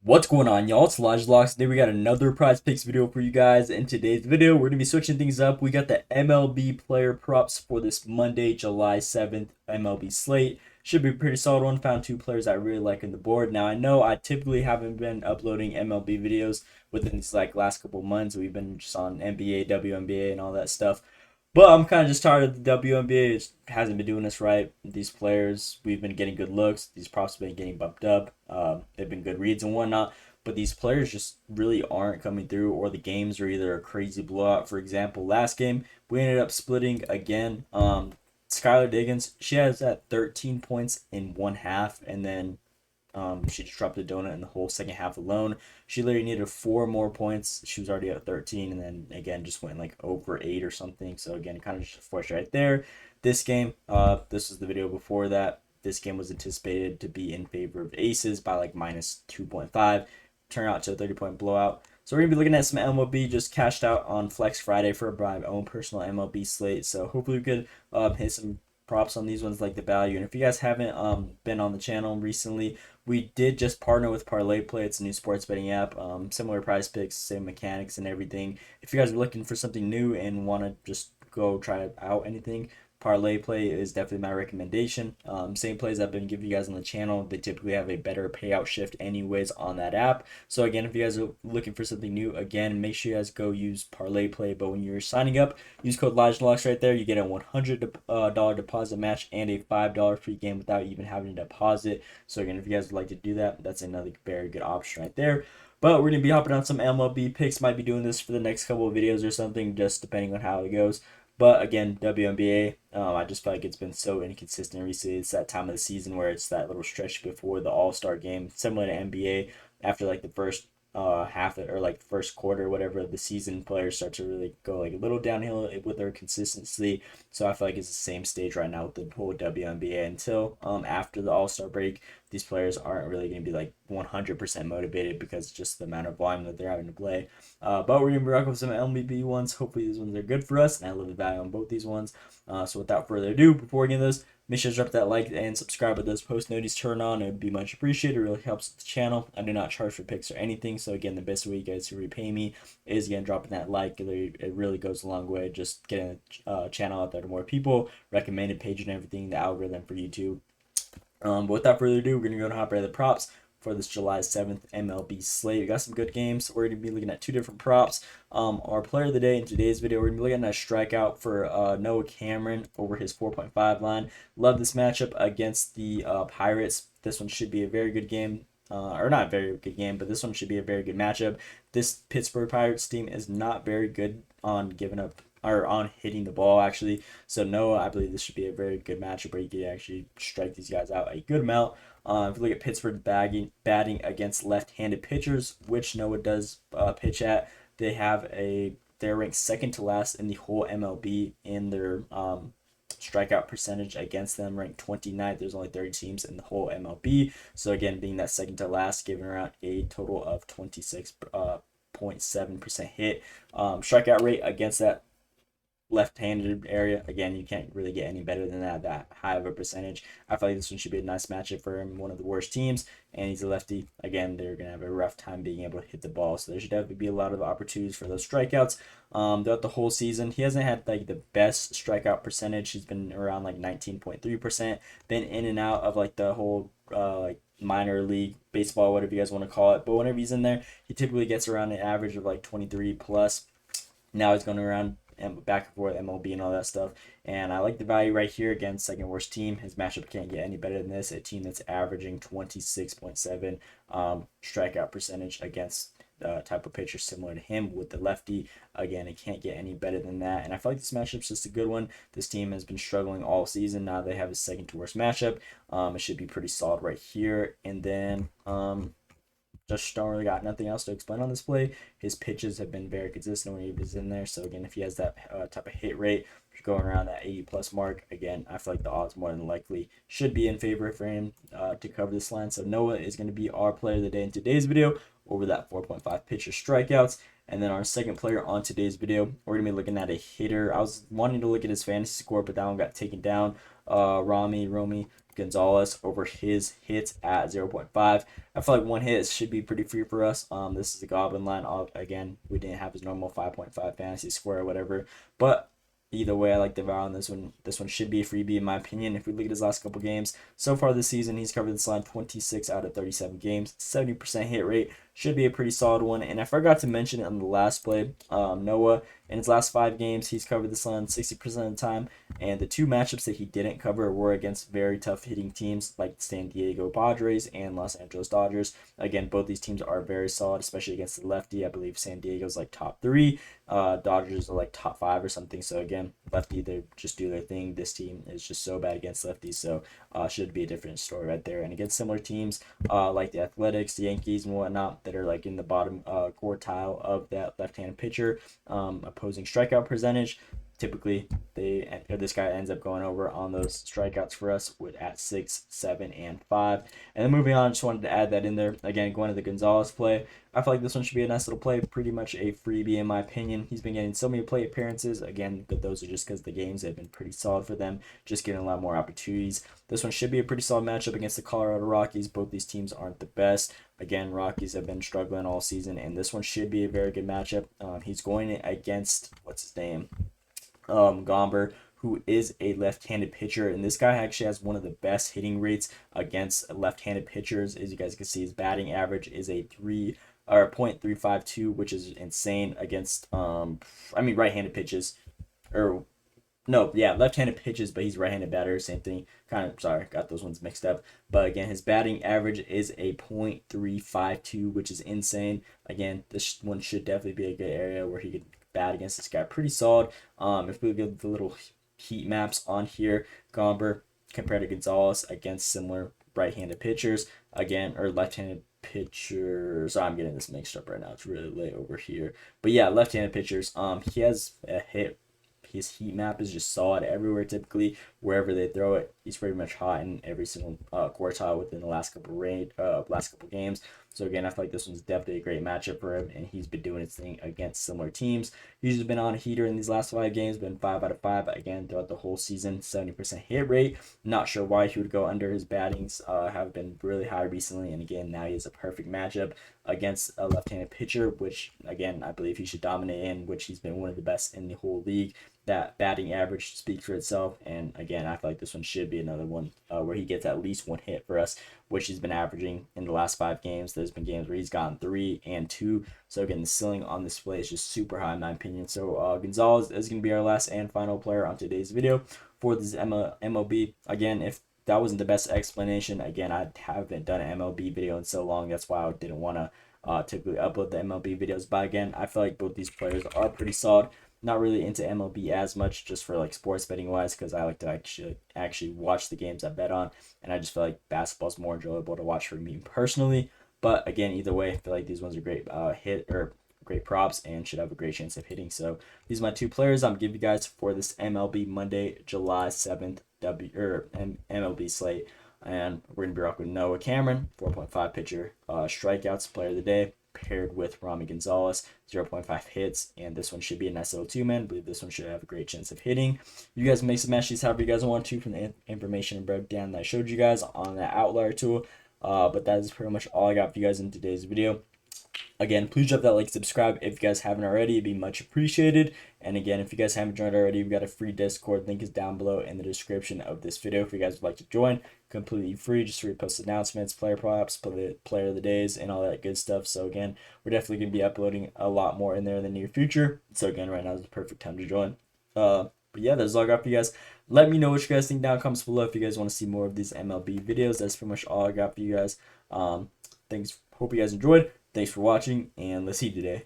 What's going on, y'all? It's Locks. Today we got another prize picks video for you guys. In today's video, we're going to be switching things up. We got the MLB player props for this Monday, July 7th MLB slate. Should be a pretty solid one. Found two players I really like on the board. Now, I know I typically haven't been uploading MLB videos within these last couple months. We've been just on NBA, WNBA, and all that stuff. But I'm kind of just tired of the WNBA. It hasn't been doing us right. These players, we've been getting good looks. These props have been getting bumped up. They've been good reads and whatnot. But these players just really aren't coming through, or the games are either a crazy blowout. For example, last game, we ended up splitting again. Skylar Diggins, she has at 13 points in one half, and then she just dropped a donut in the whole second half alone. She literally needed four more points. She was already at 13, and then again just went like over 8 or something. So again, kind of just forced right there. This game, this was the video before that. This game was anticipated to be in favor of Aces by like minus 2.5. Turn out to a 30-point blowout. So we're gonna be looking at some MLB. Just cashed out on Flex Friday for my own personal MLB slate. So hopefully we could hit some props on these ones like the value. And if you guys haven't been on the channel recently, we did just partner with Parlay Play. It's a new sports betting app. Similar prize picks, same mechanics and everything. If you guys are looking for something new and want to just go try out anything, Parlay Play is definitely my recommendation. Same plays I've been giving you guys on the channel. They typically have a better payout shift anyways on that app. So again, if you guys are looking for something new, again, make sure you guys go use Parlay Play. But when you're signing up, use code LodgeLocks right there. You get a $100 deposit match and a $5 free game without even having to deposit. So again, if you guys would like to do that, that's another very good option right there. But we're going to be hopping on some MLB picks. Might be doing this for the next couple of videos or something, just depending on how it goes. But again, WNBA, I just feel like it's been so inconsistent recently. It's that time of the season where it's that little stretch before the All-Star game, similar to NBA. After like the first half or like first quarter, whatever of the season, players start to really go like a little downhill with their consistency. So I feel like it's the same stage right now with the whole WNBA until after the All-Star break. These players aren't really going to be like 100% motivated because just the amount of volume that they're having to play. But we're going to be rocking with some MLB ones. Hopefully these ones are good for us, and I love the value on both these ones. So without further ado, before we get into this, make sure to drop that like and subscribe with those post notifications turned on. It would be much appreciated. It really helps the channel. I do not charge for picks or anything. So again, the best way you guys to repay me is again dropping that like. It really goes a long way. Just getting a channel out there to more people, recommended page and everything, the algorithm for YouTube. But without further ado, we're gonna go and hop right into the props for this July 7th MLB slate. We got some good games. We're going to be looking at two different props. Our player of the day in today's video, we're going to be looking at a strikeout for Noah Cameron over his 4.5 line. Love this matchup against the Pirates. This one should be a very good game. Or not a very good game, but this one should be a very good matchup. This Pittsburgh Pirates team is not very good on giving up or on hitting the ball actually. So Noah, I believe this should be a very good matchup where you can actually strike these guys out a good amount. If you look at Pittsburgh batting against left-handed pitchers, which Noah does pitch at, they're ranked second to last in the whole MLB in their strikeout percentage against them, ranked 29th. There's only 30 teams in the whole MLB. So again, being that second to last, giving around a total of 26.7% hit. Strikeout rate against that left-handed area, again, you can't really get any better than that high of a percentage. I feel like this one should be a nice matchup for him, one of the worst teams, and he's a lefty. Again, they're gonna have a rough time being able to hit the ball, so there should definitely be a lot of opportunities for those strikeouts. Throughout the whole season, he hasn't had like the best strikeout percentage. He's been around like 19.3%, been in and out of like the whole like minor league baseball, whatever you guys want to call it, but whenever he's in there, he typically gets around an average of like 23 plus. Now he's going around and back and forth MLB and all that stuff. And I like the value right here. Again, second worst team. His matchup can't get any better than this. A team that's averaging 26.7 strikeout percentage against type of pitcher similar to him with the lefty. Again, it can't get any better than that. And I feel like this matchup's just a good one. This team has been struggling all season. Now they have a second to worst matchup. It should be pretty solid right here. And then just don't really got nothing else to explain on this play. His pitches have been very consistent when he was in there. So again, if he has that type of hit rate, if you're going around that 80 plus mark, again, I feel like the odds more than likely should be in favor for him to cover this line. So Noah is going to be our player of the day in today's video over that 4.5 pitcher strikeouts. And then our second player on today's video, we're going to be looking at a hitter. I was wanting to look at his fantasy score, but that one got taken down. Romy Gonzalez over his hits at 0.5. I feel like one hit should be pretty free for us. This is a Goblin line. Again, we didn't have his normal 5.5 fantasy score or whatever, but either way, I like the value on this one. This one should be a freebie in my opinion. If we look at his last couple games, so far this season, he's covered this line 26 out of 37 games, 70% hit rate. Should be a pretty solid one. And I forgot to mention it on the last play, Noah, in his last 5 games, he's covered this line 60% of the time. And the 2 matchups that he didn't cover were against very tough hitting teams like San Diego Padres and Los Angeles Dodgers. Again, both these teams are very solid, especially against the lefty. I believe San Diego's like top 3. Dodgers are like top 5 or something. So again, lefty, they just do their thing. This team is just so bad against lefties. So should be a different story right there. And against similar teams like the Athletics, the Yankees, and whatnot that are like in the bottom quartile of that left-handed pitcher, opposing strikeout percentage. Typically, this guy ends up going over on those strikeouts for us at 6, 7, and 5. And then moving on, just wanted to add that in there. Again, going to the Gonzalez play. I feel like this one should be a nice little play. Pretty much a freebie in my opinion. He's been getting so many play appearances. Again, but those are just because the games have been pretty solid for them. Just getting a lot more opportunities. This one should be a pretty solid matchup against the Colorado Rockies. Both these teams aren't the best. Again, Rockies have been struggling all season, and this one should be a very good matchup. He's going against, what's his name? Gomber, who is a left-handed pitcher, and this guy actually has one of the best hitting rates against left-handed pitchers. As you guys can see, his batting average is a 0.352, which is insane against right-handed pitches, or no, yeah, left-handed pitches, but he's right-handed batter, same thing. Sorry, got those ones mixed up. But again, his batting average is a 0.352, which is insane. Again, this one should definitely be a good area where he could bat against this guy. Pretty solid. If we look at the little heat maps on here, Gomber compared to Gonzalez against similar right-handed pitchers, again, or left-handed pitchers. I'm getting this mixed up right now. It's really late over here. But yeah, left-handed pitchers. He has a hit. His heat map is just solid everywhere. Typically, wherever they throw it, he's pretty much hot in every single quartile within the last couple games. So again, I feel like this one's definitely a great matchup for him, and he's been doing his thing against similar teams. He's been on a heater in these last 5 games, been 5 out of 5 again throughout the whole season, 70% hit rate. Not sure why he would go under. His battings have been really high recently, and again, now he has a perfect matchup against a left-handed pitcher, which again, I believe he should dominate in, which he's been one of the best in the whole league. That batting average speaks for itself, and again, I feel like this one should be another one where he gets at least 1 hit for us, which he's been averaging in the last 5 games. There's been games where he's gotten 3 and 2. So again, the ceiling on this play is just super high in my opinion. So Gonzalez is going to be our last and final player on today's video for this MLB. Again, if that wasn't the best explanation, again, I haven't done an MLB video in so long. That's why I didn't want to typically upload the MLB videos. But again, I feel like both these players are pretty solid. Not really into MLB as much, just for like sports betting wise, because I like to actually watch the games I bet on, and I just feel like basketball's more enjoyable to watch for me personally. But again, either way, I feel like these ones are great great props and should have a great chance of hitting. So these are my 2 players I'm giving you guys for this MLB Monday, July 7th MLB slate. And we're gonna be rocking with Noah Cameron, 4.5 pitcher, strikeouts player of the day, paired with Rami Gonzalez, 0.5 hits, and this one should be a nice little 2-man. I believe this one should have a great chance of hitting. You guys make some matches however you guys want to from the information and breakdown that I showed you guys on that outlier tool. But that is pretty much all I got for you guys in today's video. Again, please drop that like, subscribe if you guys haven't already. It'd be much appreciated. And again, if you guys haven't joined already, we've got a free Discord. Link is down below in the description of this video if you guys would like to join. Completely free, just repost announcements, player props, player of the days, and all that good stuff. So again, we're definitely going to be uploading a lot more in there in the near future. So again, right now is the perfect time to join. But yeah, that's all I got for you guys. Let me know what you guys think down in the comments below if you guys want to see more of these MLB videos. That's pretty much all I got for you guys. Thanks. Hope you guys enjoyed. Thanks for watching, and let's see you today.